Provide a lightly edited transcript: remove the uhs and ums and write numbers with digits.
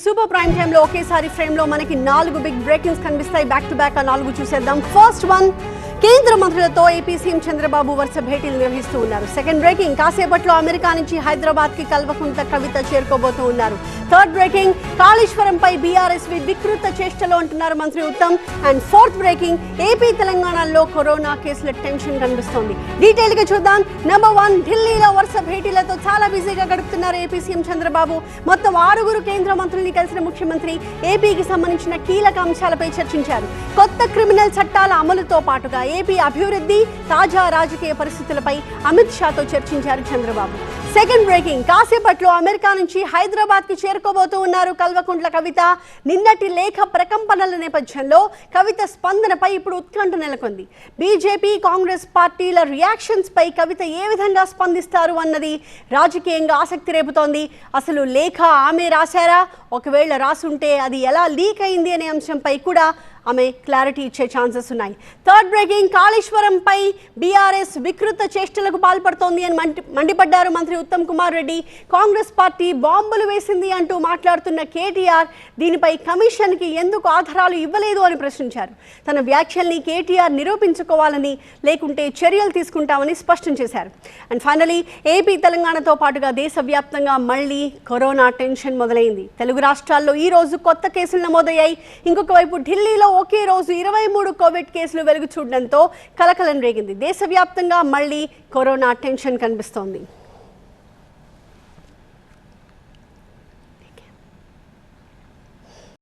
Super prime time లో ఒకేసారి frame లో మనకి 4 బిగ్ బ్రేకింగ్స్ కనిపిస్తాయి. బ్యాక్ టు బ్యాక్ ఆ 4 చూసేద్దాం. ఫస్ట్ వన్, కేంద్ర మంత్రులతో ఏపీ సీఎం చంద్రబాబు వరుస భేటీలు నిర్వహిస్తూ ఉన్నారు. సెకండ్ బ్రేకింగ్, కాసేపట్లో అమెరికా నుంచి హైదరాబాద్ కి కల్వకుంట్ల కవిత చేరుకోబోతూ ఉన్నారు. థర్డ్ బ్రేకింగ్, కాళేశ్వరంపై బీఆర్ఎస్ వికృత చేష్టలు అంటున్నారు మంత్రి Uttam. And fourth breaking, AP తెలంగాణలో కరోనా కేసుల టెన్షన్ కనిపిస్తోంది. డీటెయిల్ గా చూద్దాం. నెంబర్ 1, ఢిల్లీలో వరుస భేటీలతో చాలా బిజీగా గడుపుతున్నారు ఏపీ సీఎం చంద్రబాబు. మొత్తం 6 కేంద్ర మంత్రుల్ని కలిసిన ముఖ్యమంత్రి ఏపీకి సంబంధించిన కీలక అంశాలపై చర్చించారు. కొత్త క్రిమినల్ చట్టాల అమలుతో పాటుగా ఏపీ అభివృద్ధి, తాజా రాజకీయ పరిస్థితులపై అమిత్ షాతో చర్చించారు చంద్రబాబు. సెకండ్ బ్రేకింగ్, కాసేపట్లో అమెరికా నుంచి హైదరాబాద్ కి చేరుకోబోతూ ఉన్నారు కల్వకుంట్ల కవిత. నిన్నటి లేఖ ప్రకంపనల నేపథ్యంలో కవిత స్పందనపై ఇప్పుడు ఉత్కంఠ నెలకొంది. బీజేపీ, కాంగ్రెస్ పార్టీల రియాక్షన్స్ పై కవిత ఏ విధంగా స్పందిస్తారు అన్నది రాజకీయంగా ఆసక్తి రేపుతోంది. అసలు లేఖ ఆమె రాశారా? ఒకవేళ రాసుంటే అది ఎలా లీక్ అయింది అనే అంశంపై కూడా ఆమె క్లారిటీ ఇచ్చే ఛాన్సెస్ ఉన్నాయి. థర్డ్ బ్రేకింగ్, కాళేశ్వరంపై బీఆర్ఎస్ వికృత చేష్టలకు పాల్పడుతోంది అని మండిపడ్డారు మంత్రి ఉత్తమ్ కుమార్ రెడ్డి. కాంగ్రెస్ పార్టీ బాంబులు వేసింది అంటూ మాట్లాడుతున్న కేటీఆర్ దీనిపై కమిషన్కి ఎందుకు ఆధారాలు ఇవ్వలేదు అని ప్రశ్నించారు. తన వ్యాఖ్యల్ని కేటీఆర్ నిరూపించుకోవాలని, లేకుంటే చర్యలు తీసుకుంటామని స్పష్టం చేశారు. అండ్ ఫైనలీ, ఏపీ తెలంగాణతో పాటుగా దేశవ్యాప్తంగా మళ్లీ కరోనా టెన్షన్ మొదలైంది. తెలుగు రాష్ట్రాల్లో ఈ రోజు కొత్త కేసులు నమోదయ్యాయి. ఇంకొక వైపు ఢిల్లీలో ఒకే రోజు 23 కోవిడ్ కేసులు వెలుగు చూడడంతో కలకలం రేగింది. దేశవ్యాప్తంగా మళ్లీ కరోనా టెన్షన్ కనిపిస్తోంది.